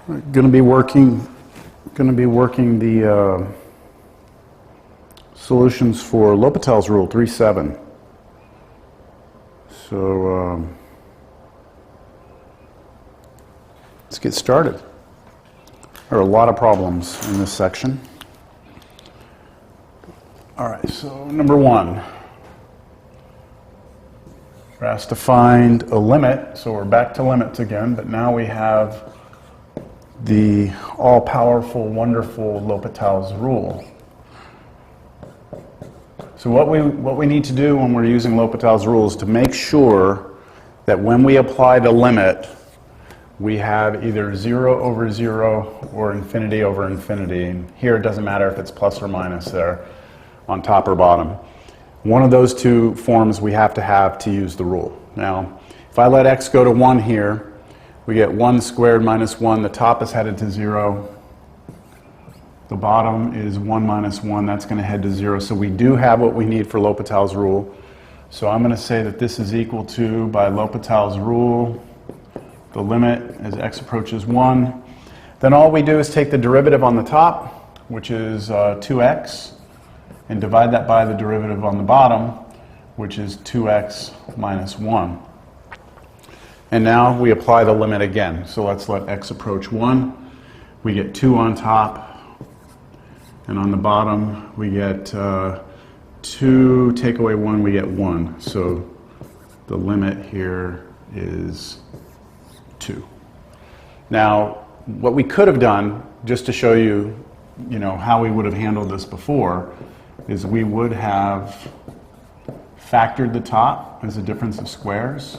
Going to be working the solutions for L'Hopital's rule 3.7. So let's get started. There are a lot of problems in this section. All right, so number one, we're asked to find a limit. So we're back to limits again, but now we have the all-powerful, wonderful L'Hopital's rule. So what we need to do when we're using L'Hopital's rule is to make sure that when we apply the limit, we have either 0 over 0 or infinity over infinity. And here it doesn't matter if it's plus or minus there on top or bottom. One of those two forms we have to use the rule. Now, if I let x go to 1 here, we get 1 squared minus 1. The top is headed to 0. The bottom is 1 minus 1. That's going to head to 0. So we do have what we need for L'Hopital's rule. So I'm going to say that this is equal to, by L'Hopital's rule, the limit as x approaches 1. Then all we do is take the derivative on the top, which is 2x, and divide that by the derivative on the bottom, which is 2x minus 1. And now we apply the limit again. So let's let x approach 1. We get 2 on top, and on the bottom we get 2, take away 1, we get 1. So the limit here is 2. Now, what we could have done, just to show you, how we would have handled this before, is we would have factored the top as a difference of squares.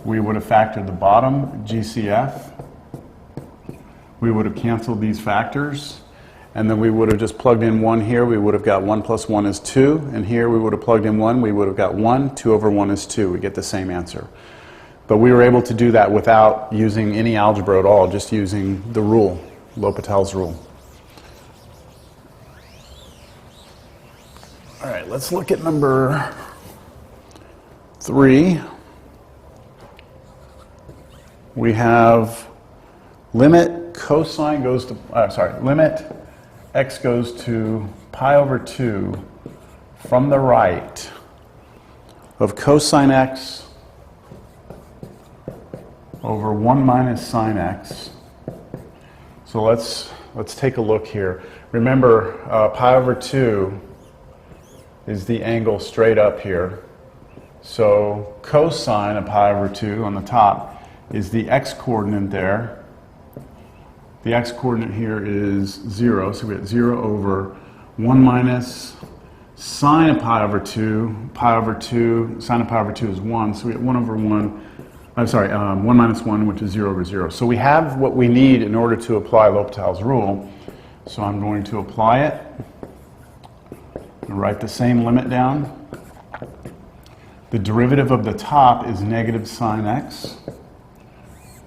We would have factored the bottom, GCF. We would have canceled these factors, and then we would have just plugged in 1 here. We would have got 1 plus 1 is 2, and here we would have plugged in 1. We would have got 1. 2 over 1 is 2. We get the same answer. But we were able to do that without using any algebra at all, just using the rule, L'Hopital's rule. All right, let's look at number 3. We have limit cosine goes to, limit x goes to pi over 2 from the right of cosine x over 1 minus sine x. So let's take a look here. Remember, pi over 2 is the angle straight up here. So cosine of pi over 2 on the top is the x-coordinate there. The x-coordinate here is 0, so we get 0 over 1 minus sine of pi over 2. Pi over 2, sine of pi over 2 is 1, so we get 1 over 1. 1 minus 1, which is 0 over 0. So we have what we need in order to apply L'Hopital's rule. So I'm going to apply it. Write the same limit down. The derivative of the top is negative sine x.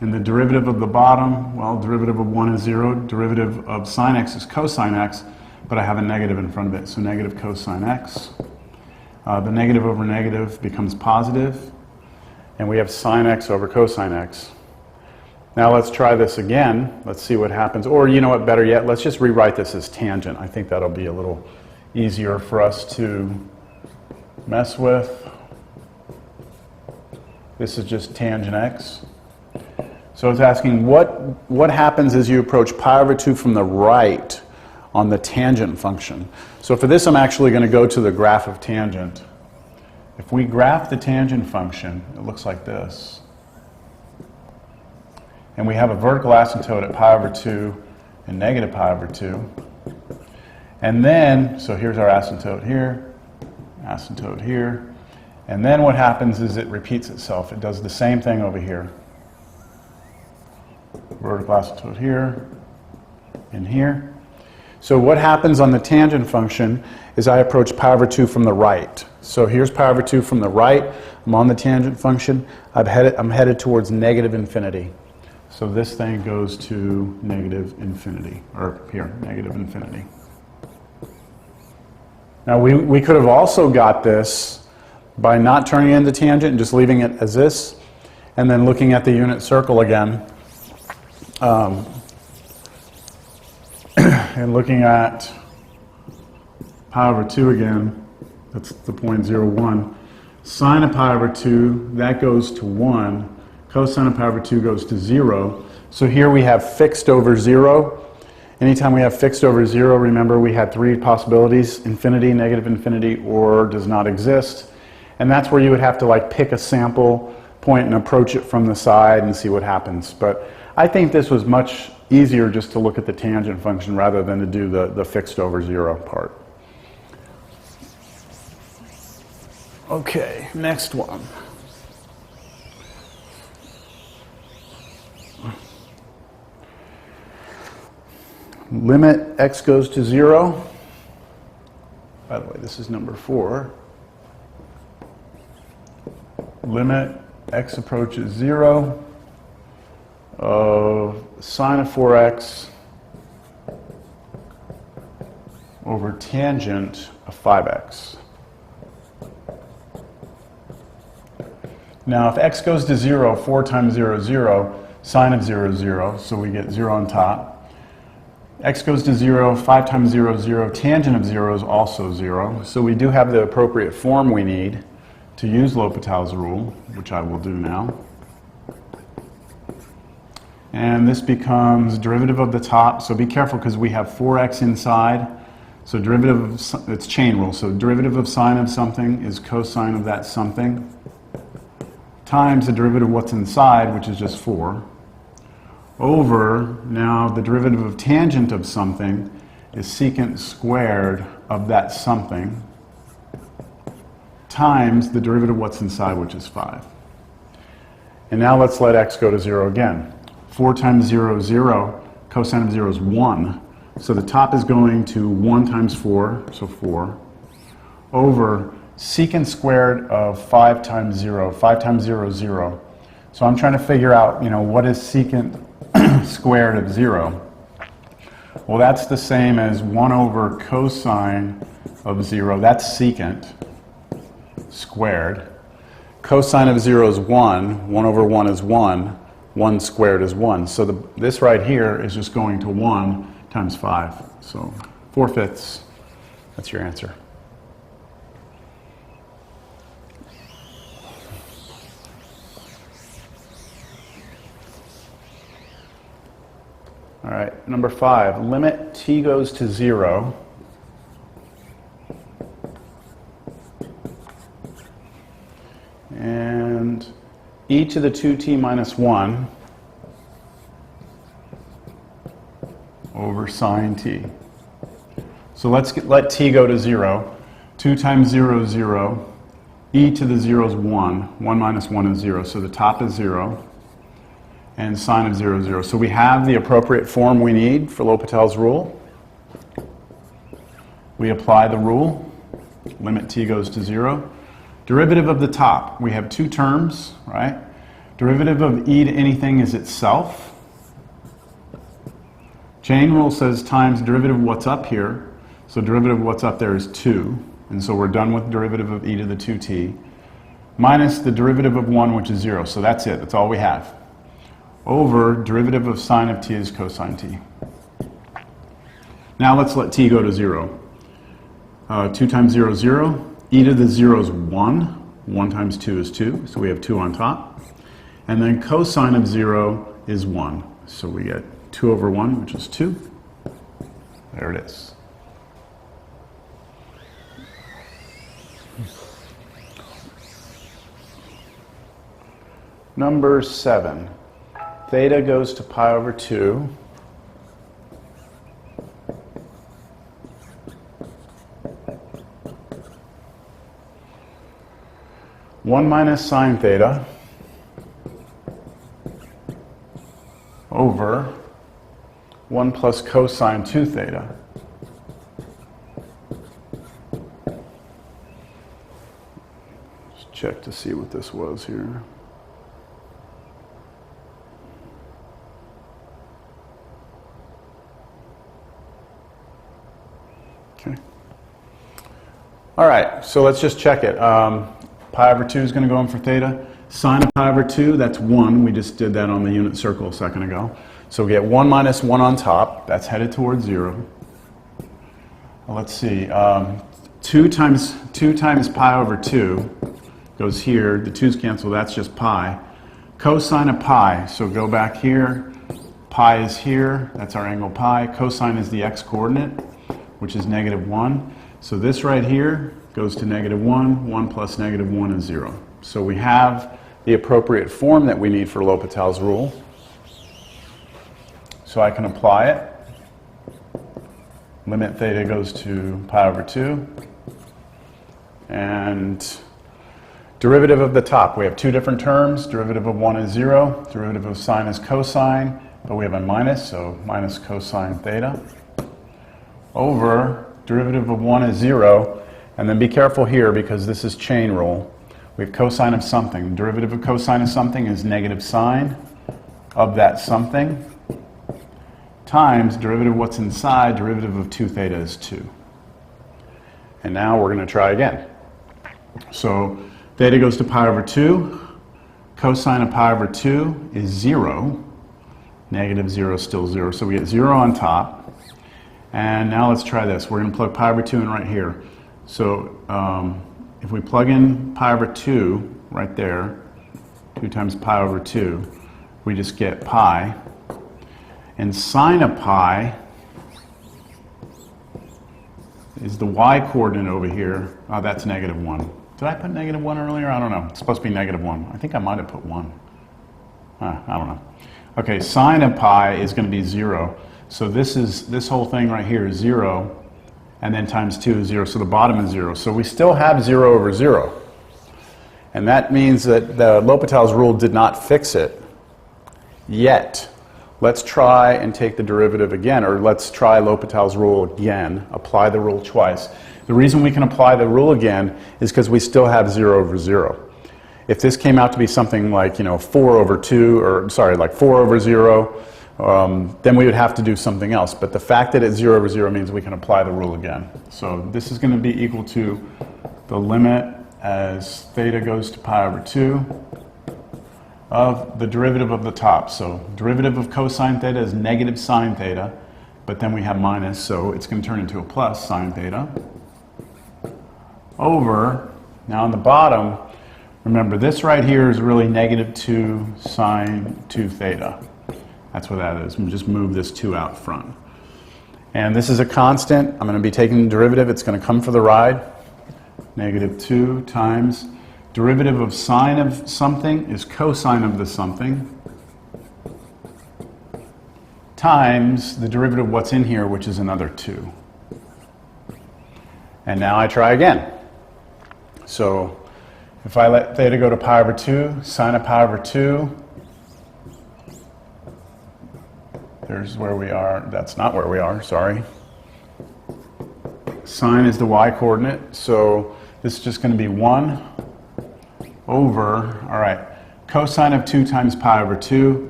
And the derivative of the bottom, well, derivative of 1 is 0. Derivative of sine x is cosine x, but I have a negative in front of it, so negative cosine x. The negative over negative becomes positive, and we have sine x over cosine x. Now let's try this again. Let's see what happens. Or you know what, better yet, let's just rewrite this as tangent. I think that'll be a little easier for us to mess with. This is just tangent x. So it's asking what happens as you approach pi over 2 from the right on the tangent function. So for this, I'm actually going to go to the graph of tangent. If we graph the tangent function, it looks like this. And we have a vertical asymptote at pi over 2 and negative pi over 2. And then, so here's our asymptote here, and then what happens is it repeats itself. It does the same thing over here. Vertical asymptote here and here. So what happens on the tangent function is I approach pi over 2 from the right. So here's pi over 2 from the right. I'm on the tangent function. I'm headed towards negative infinity. So this thing goes to negative infinity, or here, negative infinity. Now we could have also got this by not turning it into tangent and just leaving it as this, and then looking at the unit circle again. And looking at pi over 2 again, that's the 0.01. Sine of pi over 2, that goes to 1. Cosine of pi over 2 goes to 0. So here we have fixed over 0. Anytime we have fixed over 0, remember we had three possibilities: infinity, negative infinity, or does not exist. And that's where you would have to like pick a sample point and approach it from the side and see what happens. But I think this was much easier just to look at the tangent function rather than to do the fixed over 0 part. Okay, next one. Limit x goes to 0. By the way, this is number 4. Limit x approaches 0 of sine of 4x over tangent of 5x. Now, if x goes to 0, 4 times 0 is 0, sine of 0 is 0, so we get 0 on top. X goes to 0, 5 times 0 is 0, tangent of 0 is also 0. So we do have the appropriate form we need to use L'Hopital's rule, which I will do now. And this becomes derivative of the top, so be careful because we have 4x inside. So derivative of, it's chain rule, so derivative of sine of something is cosine of that something, times the derivative of what's inside, which is just 4. Over, now the derivative of tangent of something is secant squared of that something, times the derivative of what's inside, which is 5. And now let's let x go to 0 again. 4 times 0 is 0, cosine of 0 is 1. So the top is going to 1 times 4, so 4, over secant squared of 5 times 0. 5 times 0 is 0. So I'm trying to figure out, what is secant squared of 0? Well, that's the same as 1 over cosine of 0. That's secant squared. Cosine of 0 is 1. 1 over 1 is 1. 1 squared is 1. So this right here is just going to 1 times 5. So 4/5. That's your answer. All right, number 5, limit t goes to 0 and e to the 2t minus 1 over sine t. So let t go to 0. 2 times 0 is 0. E to the 0 is 1. 1 minus 1 is 0. So the top is 0. And sine of 0 is 0. So we have the appropriate form we need for L'Hopital's rule. We apply the rule. Limit t goes to 0. Derivative of the top. We have two terms, right? Derivative of e to anything is itself. Chain rule says times derivative of what's up here. So derivative of what's up there is 2. And so we're done with derivative of e to the 2t. Minus the derivative of 1, which is 0. So that's it. That's all we have. Over derivative of sine of t is cosine t. Now let's let t go to 0. 2 times 0 is 0. E to the 0 is 1. 1 times 2 is 2. So we have 2 on top. And then cosine of 0 is 1. So we get 2 over 1, which is 2. There it is. Number 7. Theta goes to pi over 2. One minus sine theta over 1 plus cosine 2 theta. Just check to see what this was here. Okay. All right, so let's just check it. Pi over 2 is going to go in for theta. Sine of pi over 2, that's 1. We just did that on the unit circle a second ago. So we get 1 minus 1 on top. That's headed towards 0. Let's see. 2 times pi over 2 goes here. The 2's cancel. That's just pi. Cosine of pi. So go back here. Pi is here. That's our angle pi. Cosine is the x-coordinate, which is -1. So this right here goes to -1. 1 plus -1 is 0. So we have the appropriate form that we need for L'Hopital's rule. So I can apply it. Limit theta goes to pi over 2. And derivative of the top. We have two different terms. Derivative of 1 is 0. Derivative of sine is cosine. But we have a minus, so minus cosine theta. Over derivative of 1 is 0. And then be careful here because this is chain rule. We have cosine of something. Derivative of cosine of something is negative sine of that something times derivative of what's inside. Derivative of 2 theta is 2. And now we're going to try again. So theta goes to pi over 2. Cosine of pi over 2 is 0. Negative 0 is still 0. So we get 0 on top. And now let's try this. We're going to plug pi over 2 in right here. So if we plug in pi over 2 right there, 2 times pi over 2, we just get pi. And sine of pi is the y-coordinate over here. Oh, that's -1. Did I put -1 earlier? I don't know. It's supposed to be -1. I think I might have put 1. I don't know. Okay, sine of pi is going to be 0. So this whole thing right here is 0, and then times 2 is 0, so the bottom is 0. So we still have 0 over 0. And that means that the L'Hopital's rule did not fix it yet. Let's try and take the derivative again, or let's try L'Hopital's rule again, apply the rule twice. The reason we can apply the rule again is because we still have 0 over 0. If this came out to be something like, 4 over 2, or sorry, like 4 over 0, then we would have to do something else. But the fact that it's 0 over 0 means we can apply the rule again. So this is going to be equal to the limit as theta goes to pi over 2 of the derivative of the top. So derivative of cosine theta is negative sine theta, but then we have minus, so it's going to turn into a plus sine theta. Over, now on the bottom, remember this right here is really -2 sine 2 theta. That's what that is. I'm just move this 2 out front. And this is a constant. I'm going to be taking the derivative. It's going to come for the ride. -2 times derivative of sine of something is cosine of the something times the derivative of what's in here, which is another 2. And now I try again. So if I let theta go to pi over 2, sine of pi over 2, there's where we are. That's not where we are, sorry. Sine is the y-coordinate, so this is just going to be 1 over, all right, cosine of 2 times pi over 2,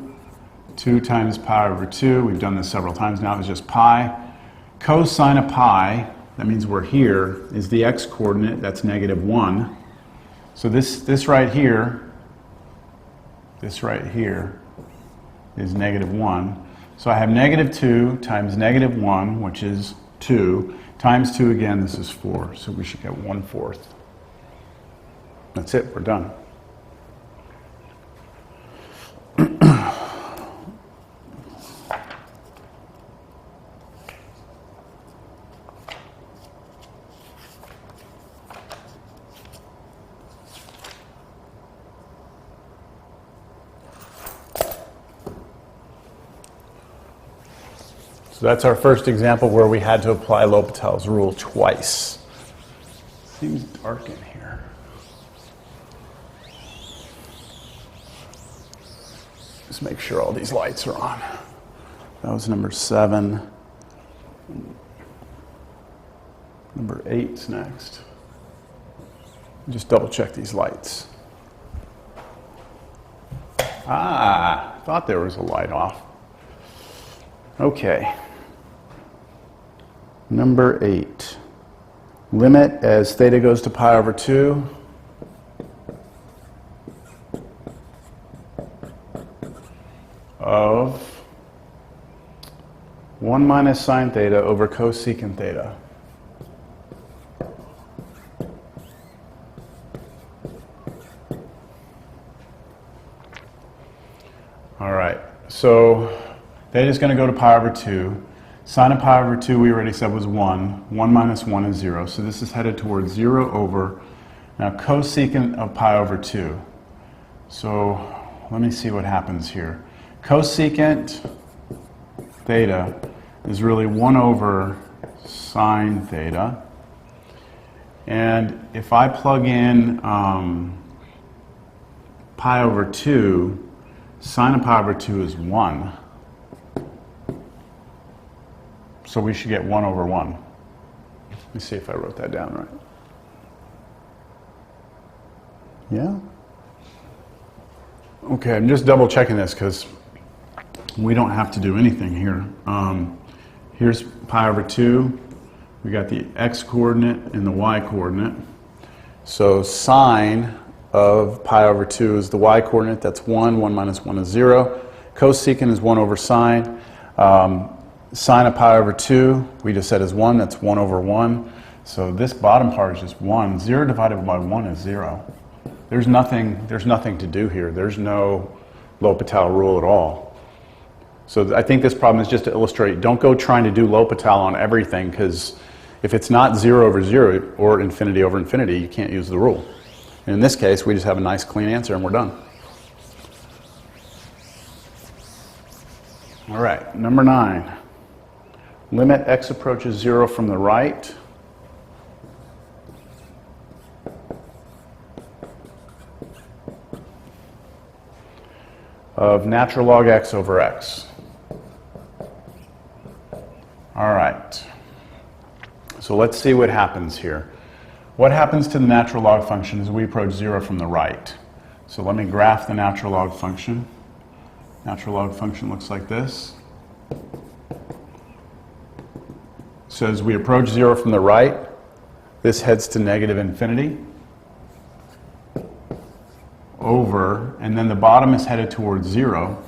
2 times pi over 2, we've done this several times now, it's just pi. Cosine of pi, that means we're here, is the x-coordinate, that's -1. So this right here is -1. So I have -2 times -1, which is 2, times 2 again, this is 4, so we should get 1/4. That's it, we're done. So that's our first example where we had to apply L'Hopital's rule twice. Seems dark in here. Just make sure all these lights are on. That was number 7. Number 8's next. Just double check these lights. Ah, I thought there was a light off. Okay. Number 8. Limit as theta goes to pi over 2. Of 1 minus sine theta over cosecant theta. All right, so theta is going to go to pi over 2. Sine of pi over 2 we already said was 1. 1 minus 1 is 0. So this is headed towards 0 over, now cosecant of pi over 2. So let me see what happens here. Cosecant theta is really 1 over sine theta. And if I plug in pi over 2, sine of pi over 2 is 1. So we should get 1 over 1. Let me see if I wrote that down right. Yeah? Okay, I'm just double checking this because we don't have to do anything here. Here's pi over 2. We got the x coordinate and the y coordinate. So sine of pi over 2 is the y coordinate. That's 1. 1 minus 1 is 0. Cosecant is 1 over sine. Sine of pi over 2, we just said is 1. That's 1 over 1. So this bottom part is just 1. 0 divided by 1 is 0. There's nothing to do here. There's no L'Hopital rule at all. So I think this problem is just to illustrate, don't go trying to do L'Hopital on everything, because if it's not 0 over 0 or infinity over infinity, you can't use the rule. And in this case, we just have a nice clean answer and we're done. All right, number 9. Limit x approaches 0 from the right. Of natural log x over x. All right. So let's see what happens here. What happens to the natural log function as we approach 0 from the right? So let me graph the natural log function. Natural log function looks like this. So as we approach 0 from the right, this heads to negative infinity over, and then the bottom is headed towards 0.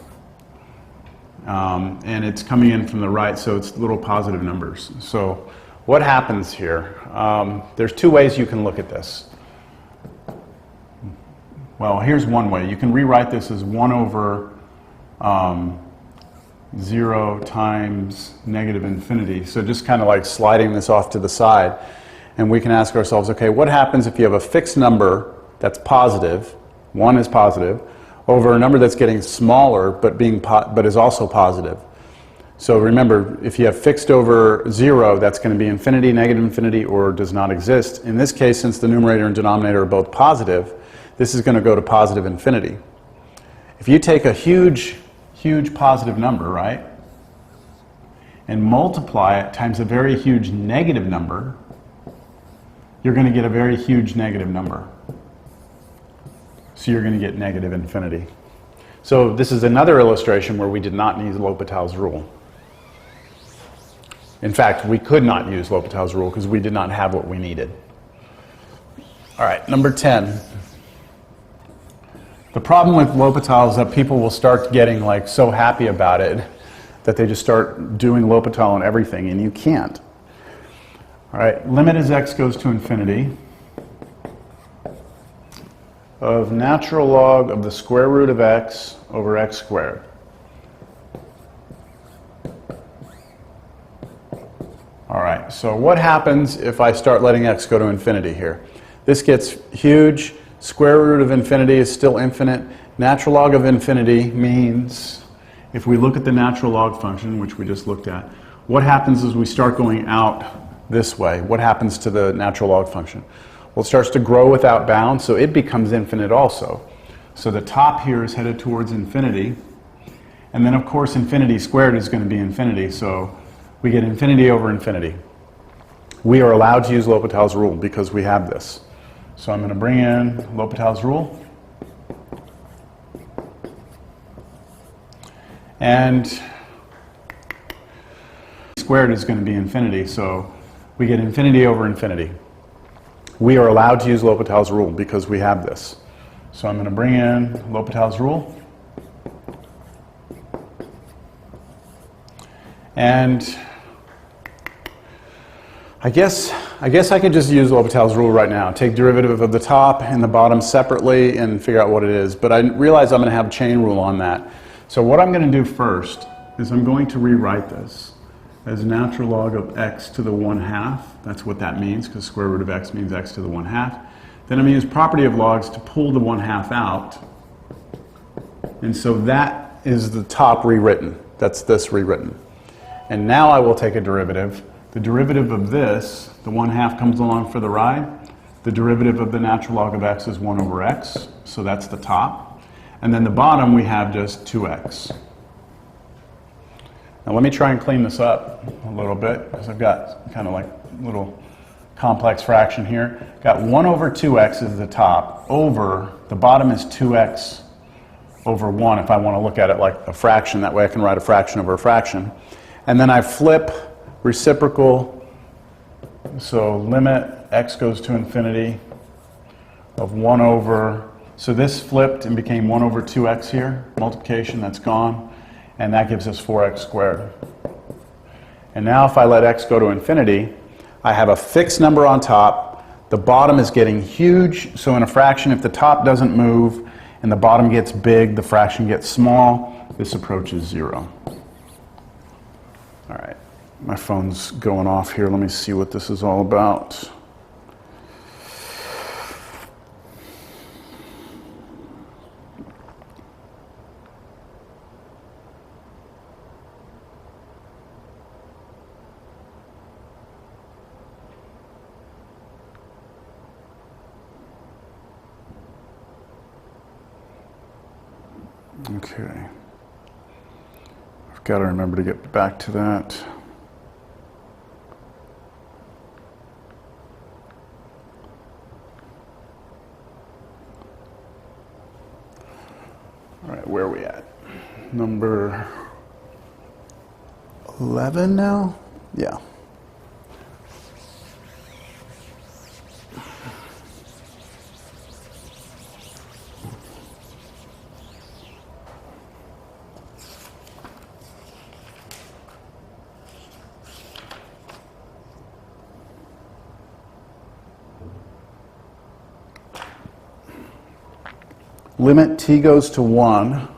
And it's coming in from the right, so it's little positive numbers. So what happens here? There's two ways you can look at this. Well, here's one way. You can rewrite this as 1 over 0 times negative infinity. So just kind of like sliding this off to the side. And we can ask ourselves, okay, what happens if you have a fixed number that's positive, 1 is positive, over a number that's getting smaller but is also positive? So remember, if you have fixed over 0, that's going to be infinity, negative infinity, or does not exist. In this case, since the numerator and denominator are both positive, this is going to go to positive infinity. If you take a huge positive number, right, and multiply it times a very huge negative number, you're going to get a very huge negative number. So you're going to get negative infinity. So this is another illustration where we did not need L'Hopital's rule. In fact, we could not use L'Hopital's rule because we did not have what we needed. All right, number 10. The problem with L'Hopital is that people will start getting like so happy about it that they just start doing L'Hopital on everything, and you can't. All right, limit as x goes to infinity of natural log of the square root of x over x squared. All right, so what happens if I start letting x go to infinity here? This gets huge. Square root of infinity is still infinite. Natural log of infinity means, if we look at the natural log function, which we just looked at, what happens is we start going out this way. What happens to the natural log function? Well, it starts to grow without bounds, so it becomes infinite also. So the top here is headed towards infinity. And then, of course, infinity squared is going to be infinity, so we get infinity over infinity. We are allowed to use L'Hopital's rule because we have this. So I'm going to bring in L'Hopital's rule. And squared is going to be infinity, so we get infinity over infinity. We are allowed to use L'Hopital's rule because we have this. So I'm going to bring in L'Hopital's rule. And I guess I could just use L'Hopital's rule right now. Take derivative of the top and the bottom separately and figure out what it is. But I realize I'm going to have chain rule on that. So what I'm going to do first is I'm going to rewrite this as natural log of x to the 1/2. That's what that means, because square root of x means x to the 1/2. Then I'm going to use property of logs to pull the 1/2 out. And so that is the top rewritten. That's this rewritten. And now I will take a derivative. The derivative of this, the 1/2 comes along for the ride. The derivative of the natural log of x is 1 over x, so that's the top. And then the bottom we have just 2x. Now let me try and clean this up a little bit, because I've got kind of like a little complex fraction here. Got 1 over 2x is the top, over, the bottom is 2x over 1 if I want to look at it like a fraction. That way I can write a fraction over a fraction. And then I flip reciprocal, so limit x goes to infinity of 1 over, so this flipped and became 1 over 2x here, multiplication, that's gone, and that gives us 4x squared. And now if I let x go to infinity, I have a fixed number on top, the bottom is getting huge, so in a fraction if the top doesn't move and the bottom gets big, the fraction gets small, this approaches 0. All right. My phone's going off here. Let me see what this is all about. Okay. I've got to remember to get back to that. All right, where are we at? Number 11 now? Yeah. Limit t goes to 1.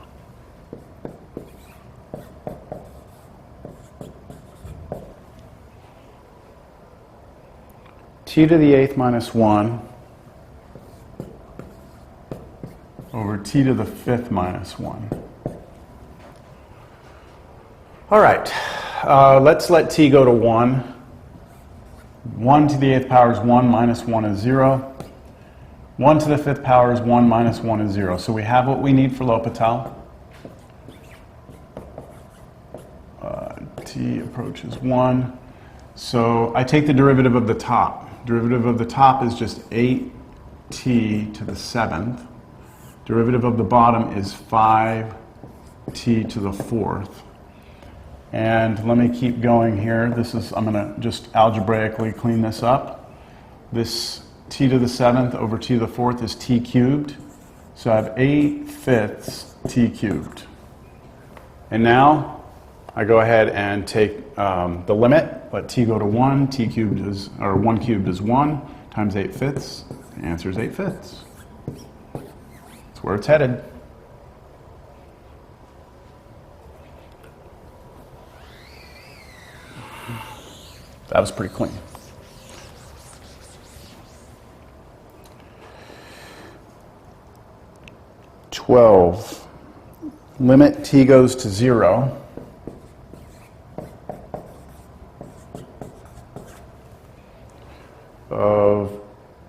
T to the 8th minus 1 over t to the 5th minus 1. All right, let's let t go to 1. 1 to the 8th power is 1 minus 1 is 0. 1 to the 5th power is 1 minus 1 is 0. So we have what we need for L'Hopital. T approaches 1. So I take the derivative of the top. Derivative of the top is just 8t to the 7th. Derivative of the bottom is 5t to the 4th. And let me keep going here. This is, I'm going to just algebraically clean this up. This t to the 7th over t to the 4th is t cubed. So I have 8/5 t cubed. And now I go ahead and take the limit, let t go to 1, t cubed is, or 1 cubed is 1, times 8/5. The answer is 8/5. That's where it's headed. That was pretty clean. Limit t goes to 0. Of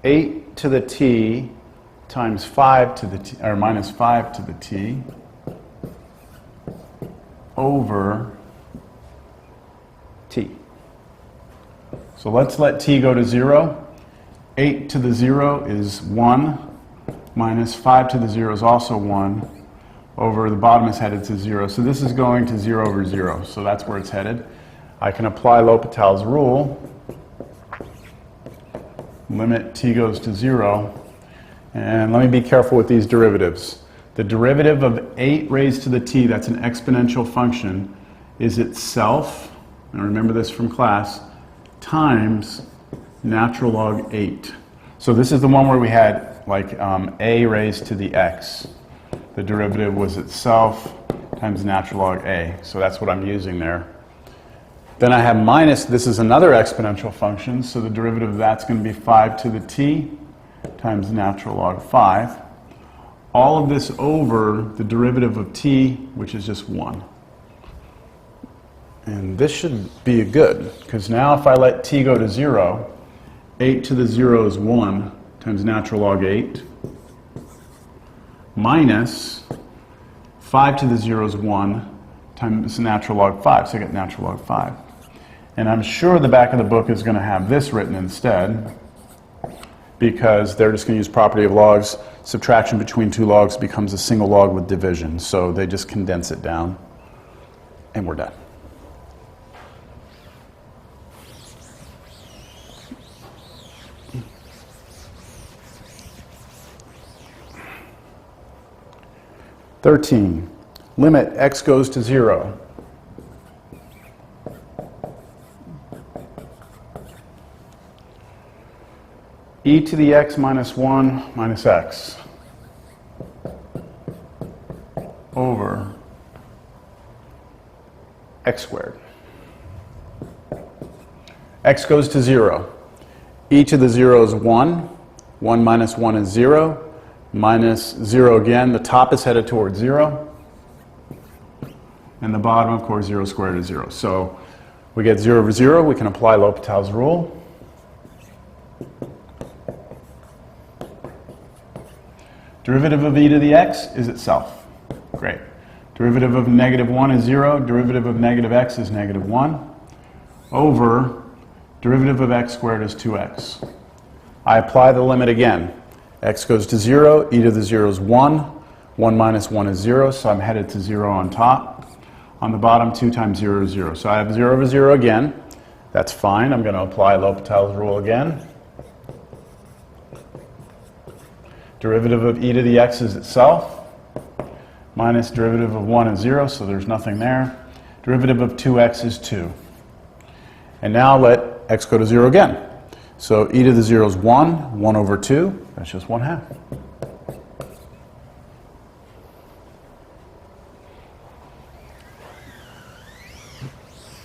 8 to the t times 5 to the t, or minus 5 to the t over t. So let's let t go to 0. 8 to the 0 is 1. Minus 5 to the 0 is also 1. Over the bottom is headed to 0. So this is going to 0 over 0. So that's where it's headed. I can apply L'Hopital's rule. Limit t goes to 0. And let me be careful with these derivatives. The derivative of 8 raised to the t, that's an exponential function, is itself and remember this from class, times natural log 8. So this is the one where we had like a raised to the x. The derivative was itself times natural log a. So that's what I'm using there. Then I have minus, this is another exponential function, so the derivative of that's going to be 5 to the t times natural log 5. All of this over the derivative of t, which is just 1. And this should be good, because now if I let t go to 0, 8 to the 0 is 1 times natural log 8, minus 5 to the 0 is 1 times natural log 5, so I get natural log 5. And I'm sure the back of the book is going to have this written instead, because they're just going to use property of logs. Subtraction between two logs becomes a single log with division, so they just condense it down, and we're done. Limit x goes to 0. E to the x minus 1 minus x over x squared. X goes to 0. E to the 0 is 1. 1 minus 1 is 0. Minus 0 again. The top is headed towards 0. And the bottom, of course, 0 squared is 0. So we get 0 over 0. We can apply L'Hopital's rule. Derivative of e to the x is itself. Great. Derivative of negative 1 is 0. Derivative of negative x is negative 1. Over derivative of x squared is 2x. I apply the limit again. X goes to 0. E to the 0 is 1. 1 minus 1 is 0, so I'm headed to 0 on top. On the bottom, 2 times 0 is 0. So I have 0 over 0 again. That's fine. I'm going to apply L'Hopital's rule again. Derivative of e to the x is itself, minus derivative of 1 is 0, so there's nothing there. Derivative of 2x is 2. And now let x go to 0 again. So e to the 0 is 1, 1 over 2, that's just 1/2.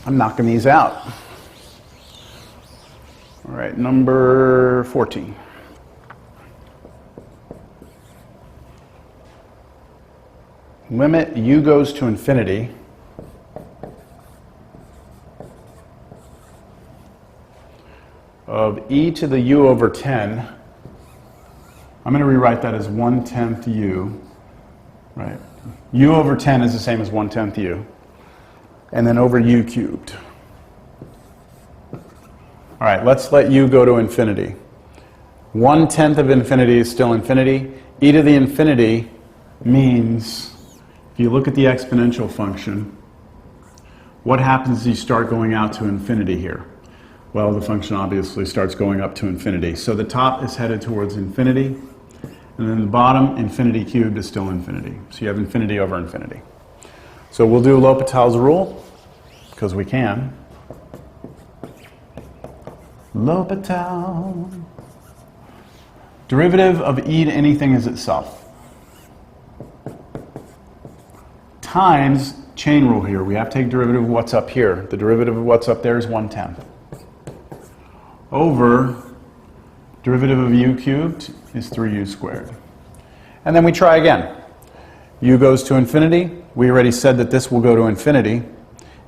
I'm knocking these out. All right, number 14. Limit u goes to infinity of e to the u over 10. I'm going to rewrite that as 1/10 u, right? U over 10 is the same as 1/10 u. And then over u cubed. All right, let's let u go to infinity. 1/10 of infinity is still infinity. E to the infinity means, if you look at the exponential function, what happens as you start going out to infinity here? Well, the function obviously starts going up to infinity. So the top is headed towards infinity, and then the bottom, infinity cubed, is still infinity. So you have infinity over infinity. So we'll do L'Hopital's rule, because we can. L'Hopital. Derivative of e to anything is itself. Times chain rule here. We have to take derivative of what's up here. The derivative of what's up there is 1/10. Over derivative of u cubed is 3u squared. And then we try again. U goes to infinity. We already said that this will go to infinity.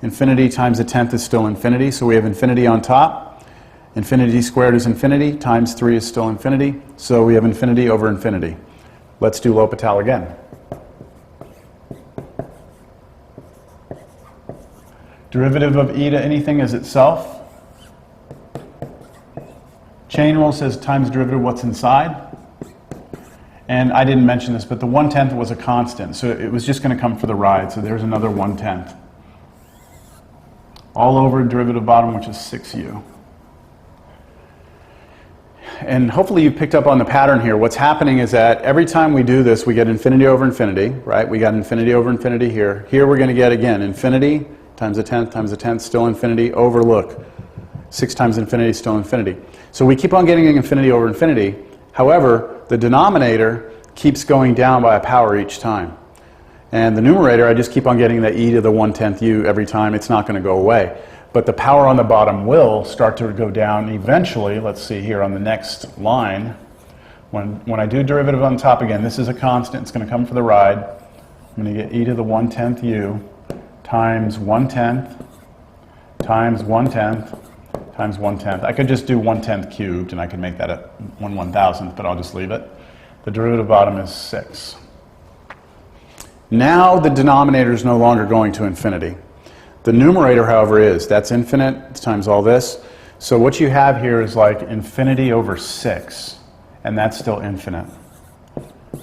Infinity times 1/10 is still infinity, so we have infinity on top. Infinity squared is infinity, times 3 is still infinity, so we have infinity over infinity. Let's do L'Hopital again. Derivative of e to anything is itself. Chain rule says times derivative of what's inside. And I didn't mention this, but the 1/10 was a constant, so it was just going to come for the ride, so there's another 1/10. All over derivative bottom, which is 6u. And hopefully you picked up on the pattern here. What's happening is that every time we do this, we get infinity over infinity, right? We got infinity over infinity here. Here we're going to get, again, infinity times a tenth times a tenth, still infinity, over, look, 6 times infinity, still infinity. So we keep on getting infinity over infinity. However, the denominator keeps going down by a power each time. And the numerator, I just keep on getting the e to the 1/10 u every time. It's not going to go away. But the power on the bottom will start to go down eventually. Let's see here on the next line. When I do derivative on top again, this is a constant. It's going to come for the ride. I'm going to get e to the 1/10 u times 1/10 times 1/10 times 1/10. I could just do 1/10 cubed, and I could make that a 1/1000th, but I'll just leave it. The derivative bottom is 6. Now the denominator is no longer going to infinity. The numerator, however, is. That's infinite times all this. So what you have here is like infinity over 6, and that's still infinite.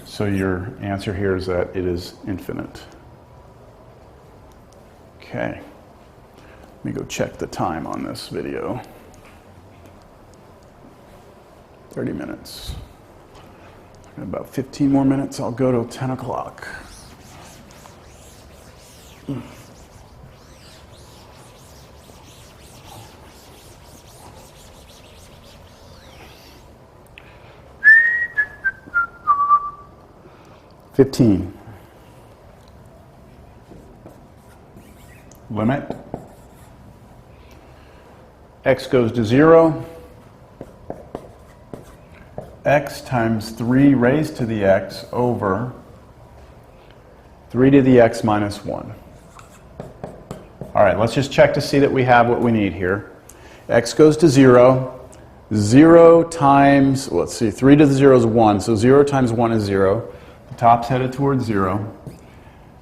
So your answer here is that it is infinite. Okay. Let me go check the time on this video. 30 minutes. In about 15 more minutes, I'll go till 10 o'clock. Mm. $15. Limit. X goes to 0. X times 3 raised to the x over 3 to the x minus 1. All right, let's just check to see that we have what we need here. X goes to 0. 0 times, let's see, 3 to the 0 is 1, so 0 times 1 is 0. The top's headed towards 0.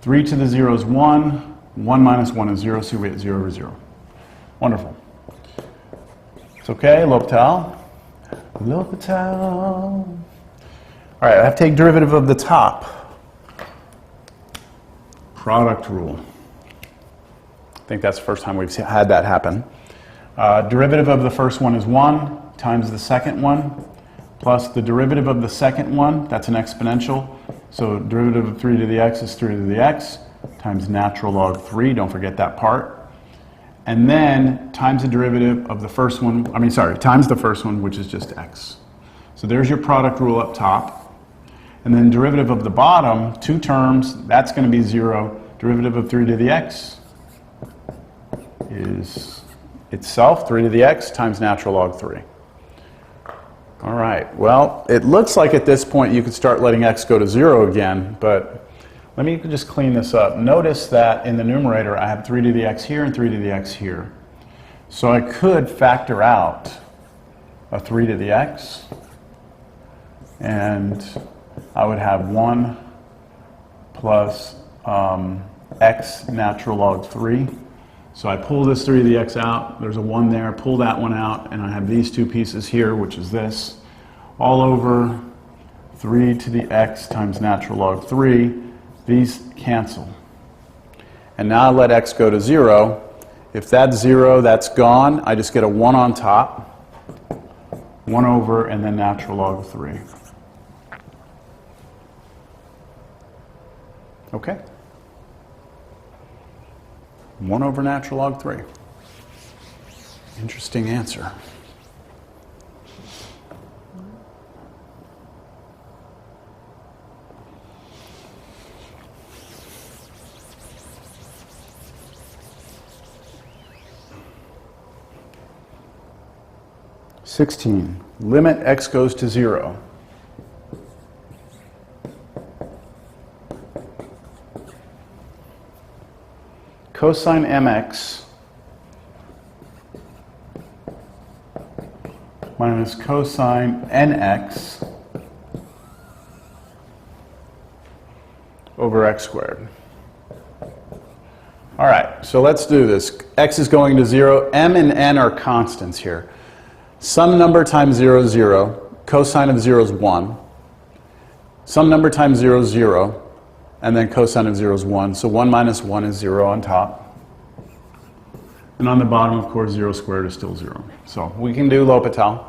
3 to the 0 is 1. 1 minus 1 is 0, so we get 0 over 0. Wonderful. It's okay, L'Hopital. L'Hopital. All right, I have to take derivative of the top. Product rule. I think that's the first time we've had that happen. Derivative of the first one is 1 times the second one plus the derivative of the second one. That's an exponential. So derivative of 3 to the x is 3 to the x times natural log 3. Don't forget that part. And then times the derivative of the first one, times the first one, which is just x. So there's your product rule up top. And then derivative of the bottom, 2 terms, that's going to be 0. Derivative of 3 to the x is itself 3 to the x times natural log 3. All right, well, it looks like at this point you could start letting x go to 0 again, but let me just clean this up. Notice that in the numerator I have 3 to the x here and 3 to the x here. So I could factor out a 3 to the x, and I would have 1 plus x natural log 3. So I pull this 3 to the x out, there's a 1 there, pull that one out, and I have these two pieces here, which is this, all over 3 to the x times natural log 3. These cancel. And now I let x go to 0. If that's 0, that's gone. I just get a 1 on top, 1 over, and then natural log 3. Okay? 1 over natural log 3. Interesting answer. $16. Limit x goes to 0. Cosine mx minus cosine nx over x squared. All right, so let's do this. X is going to 0. M and n are constants here. Some number times 0 is 0. Cosine of 0 is 1. Some number times 0 is 0. And then cosine of 0 is 1. So 1 minus 1 is 0 on top. And on the bottom, of course, 0 squared is still 0. So we can do L'Hopital.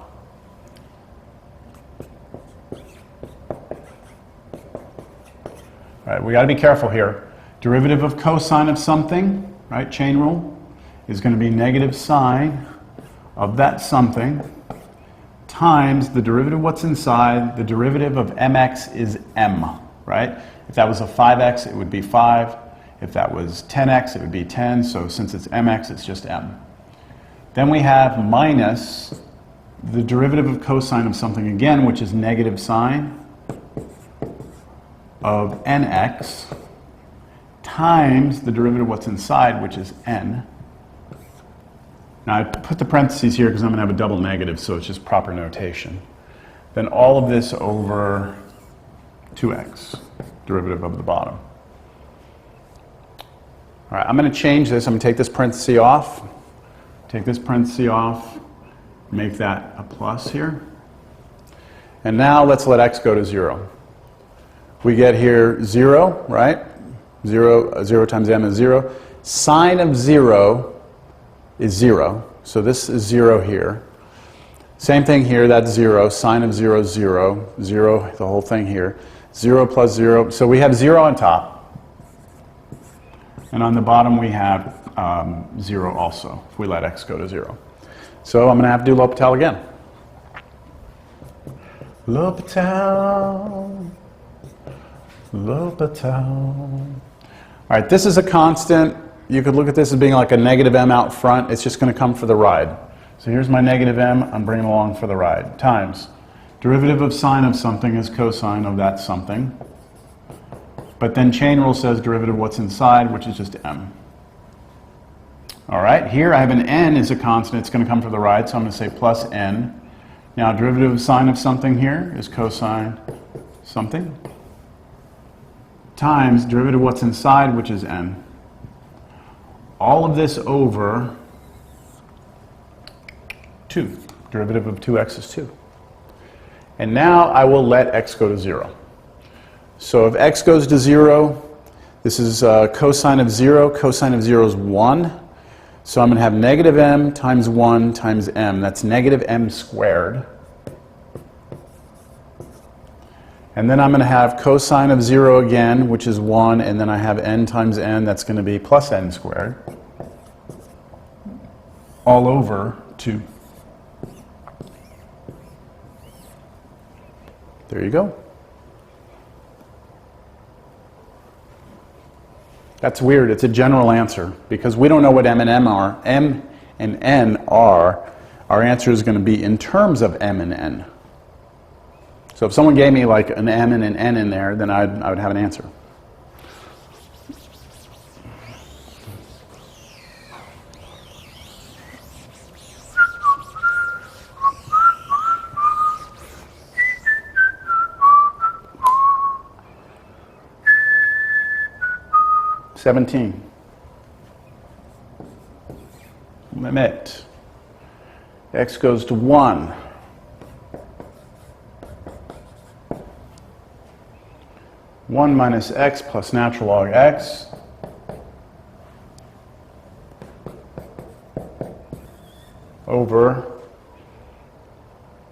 All right, we got to be careful here. Derivative of cosine of something right? Chain rule is going to be negative sine of that something times the derivative of what's inside. The derivative of mx is m, right? If that was a 5x, it would be 5. If that was 10x, it would be 10. So since it's mx, it's just m. Then we have minus the derivative of cosine of something again, which is negative sine of nx times the derivative of what's inside, which is n. Now I put the parentheses here because I'm going to have a double negative, so it's just proper notation. Then all of this over 2x, derivative of the bottom. All right, I'm going to change this. I'm going to take this parenthesis off. Take this parenthesis off. Make that a plus here. And now let's let x go to 0. We get here 0, right? 0 times m is 0. Sine of 0 is 0. So this is 0 here. Same thing here, that's 0. Sine of 0 is 0. 0, the whole thing here. 0 plus 0. So we have 0 on top. And on the bottom we have 0 also, if we let x go to 0. So I'm going to have to do L'Hopital again. L'Hopital. L'Hopital. All right, this is a constant. You could look at this as being like a negative m out front. It's just going to come for the ride. So here's my negative m. I'm bringing along for the ride. Times derivative of sine of something is cosine of that something. But then chain rule says derivative of what's inside, which is just m. All right, here I have an n is a constant. It's going to come for the ride, so I'm going to say plus n. Now derivative of sine of something here is cosine something times derivative of what's inside, which is n. All of this over 2. Derivative of 2x is 2. And now I will let x go to 0. So if x goes to 0, this is cosine of 0. Cosine of 0 is 1. So I'm going to have negative m times 1 times m. That's negative m squared. And then I'm going to have cosine of 0 again, which is 1, and then I have n times n, that's going to be plus n squared, all over 2. There you go. That's weird. It's a general answer, because we don't know what m and n are. M and n are. Our answer is going to be in terms of m and n. So if someone gave me like an m and an n in there, then I would have an answer. Limit x goes to 1. One minus x plus natural log x over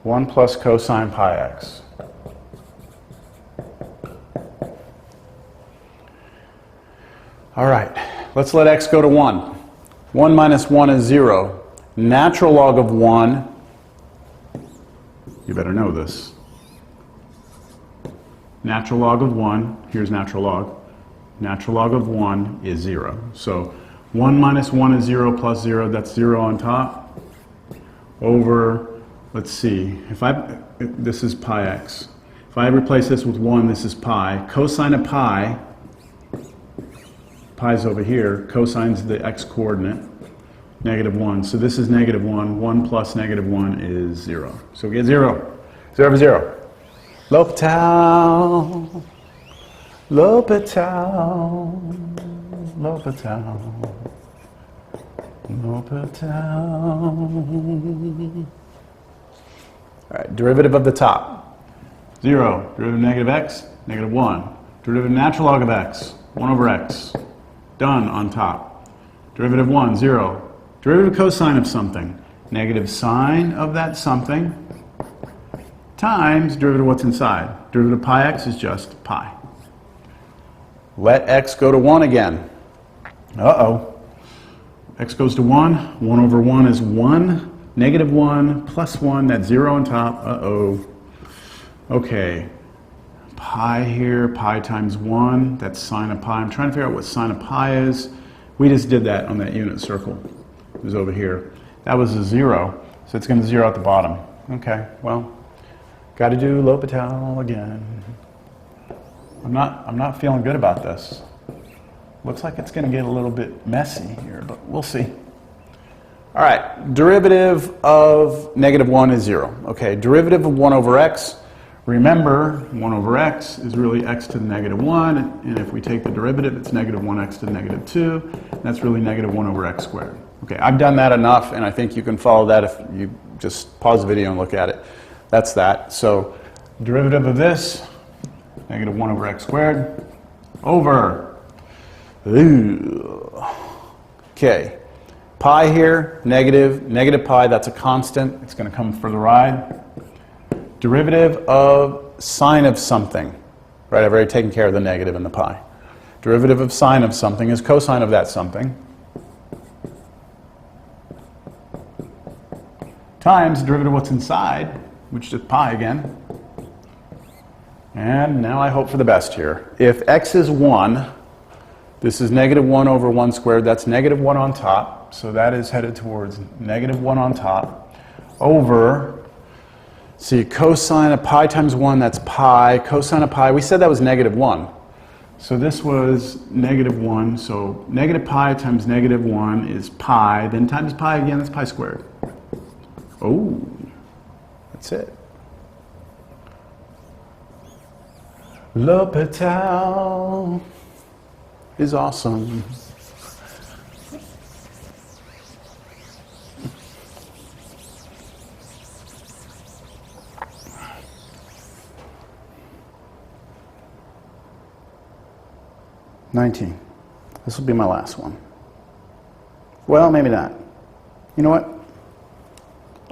1 plus cosine pi x. All right, let's let x go to 1. 1 minus 1 is 0. Natural log of 1, you better know this. Natural log of 1, here's natural log. Natural log of 1 is 0. So 1 minus 1 is 0 plus 0, that's 0 on top, over, let's see, this is pi x. If I replace this with 1, this is pi. Cosine of pi, pi's over here, cosine's the x coordinate, negative 1. So this is negative 1. 1 plus negative 1 is 0. So we get 0. 0 over 0. L'Hopital, L'Hopital, L'Hopital, L'Hopital. All right, derivative of the top. 0. Derivative of negative x, negative 1. Derivative of natural log of x, 1 over x. Done on top. Derivative 1, 0. Derivative of cosine of something, negative sine of that something, times derivative of what's inside. Derivative of pi x is just pi. Let x go to 1 again. Uh-oh. x goes to 1. 1 over 1 is 1. Negative 1 plus 1, that's 0 on top. Uh-oh. Okay. Pi here, pi times 1, that's sine of pi. I'm trying to figure out what sine of pi is. We just did that on that unit circle. It was over here. That was a 0, so it's going to 0 at the bottom. Okay, well, got to do L'Hopital again. I'm not feeling good about this. Looks like it's going to get a little bit messy here, but we'll see. All right, derivative of negative 1 is 0. Okay, derivative of 1 over x. Remember, 1 over x is really x to the negative 1, and if we take the derivative, it's negative 1x to the negative 2, and that's really negative 1 over x squared. Okay, I've done that enough, and I think you can follow that if you just pause the video and look at it. That's that. So, derivative of this, negative 1 over x squared, over. Okay, pi here, negative pi, that's a constant. It's going to come for the ride. Derivative of sine of something, right? I've already taken care of the negative in the pi. Derivative of sine of something is cosine of that something times derivative of what's inside, which is pi again. And now I hope for the best here. If x is 1, this is negative 1 over 1 squared. That's negative 1 on top. So that is headed towards negative 1 on top over, see, cosine of pi times 1, that's pi. Cosine of pi, we said that was negative 1. So this was negative 1. So negative pi times negative 1 is pi. Then times pi again, that's pi squared. Oh, that's it. L'Hopital is awesome. $19. This will be my last one. Well, maybe not. You know what?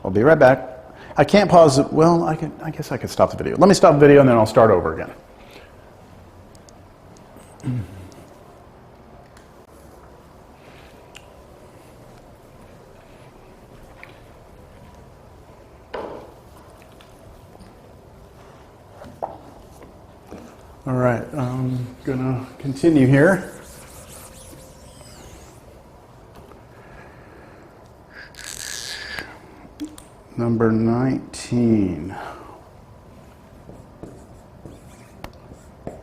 I'll be right back. I can't pause it. Well, I guess I could stop the video. Let me stop the video and then I'll start over again. All right, I'm gonna continue here. Number 19.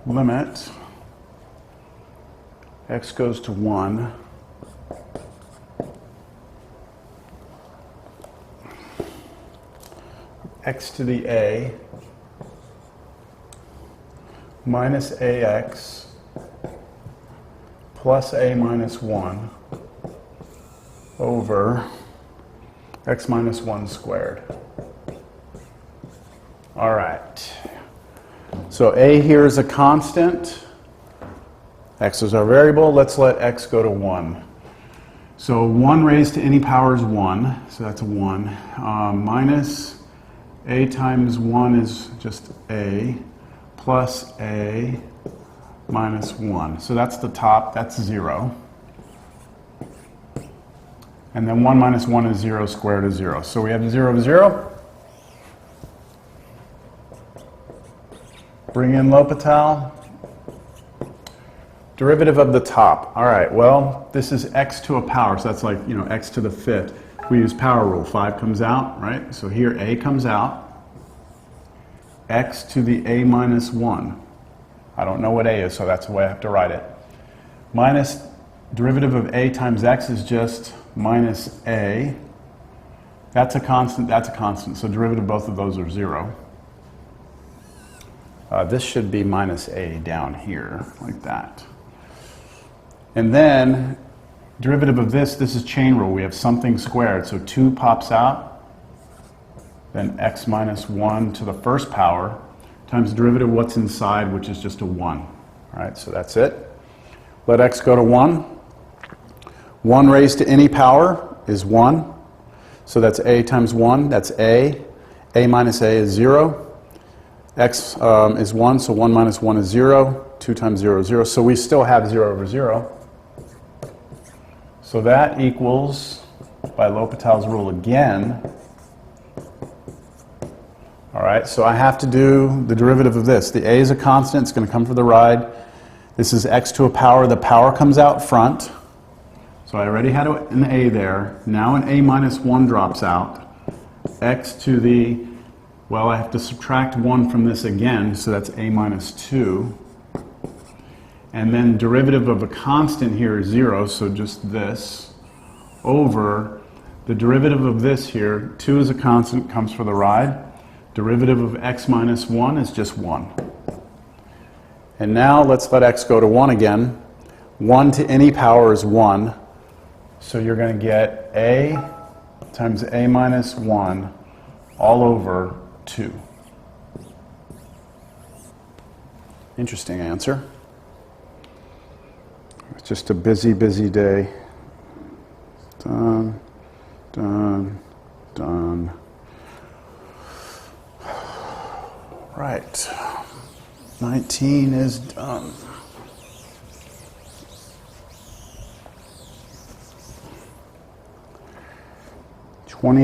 Limit x goes to 1. X to the a minus ax plus a minus 1 over x minus 1 squared. All right. So a here is a constant. X is our variable. Let's let x go to 1. So 1 raised to any power is 1. So that's a 1. Minus a times 1 is just a. Plus a minus 1. So that's the top, that's 0. And then 1 minus 1 is 0, square root of 0. So we have 0 of 0. Bring in L'Hopital. Derivative of the top. All right, well, this is x to a power, so that's like, you know, x to the 5th. We use power rule. 5 comes out, right? So here a comes out. X to the a minus 1. I don't know what a is, so that's the way I have to write it. Minus derivative of a times x is just minus a. That's a constant, that's a constant. So derivative of both of those are 0. This should be minus a down here, like that. And then derivative of this is chain rule. We have something squared, so 2 pops out. Then x minus 1 to the first power times the derivative of what's inside, which is just a 1. All right, so that's it. Let x go to 1. 1 raised to any power is 1. So that's a times 1, that's a. A minus a is 0. X is 1, so 1 minus 1 is 0. 2 times 0 is 0. So we still have 0 over 0. So that equals, by L'Hopital's rule again, all right, so I have to do the derivative of this. The a is a constant, it's going to come for the ride. This is x to a power, the power comes out front. So I already had an a there. Now an a minus 1 drops out. X to the, well, I have to subtract 1 from this again, so that's a minus 2. And then derivative of a constant here is 0, so just this, over the derivative of this here. 2 is a constant, comes for the ride. Derivative of x minus 1 is just 1. And now let's let x go to 1 again. 1 to any power is 1. So you're going to get a times a minus 1 all over 2. Interesting answer. It's just a busy, busy day. Done, done, done. Right. 19 is done. 20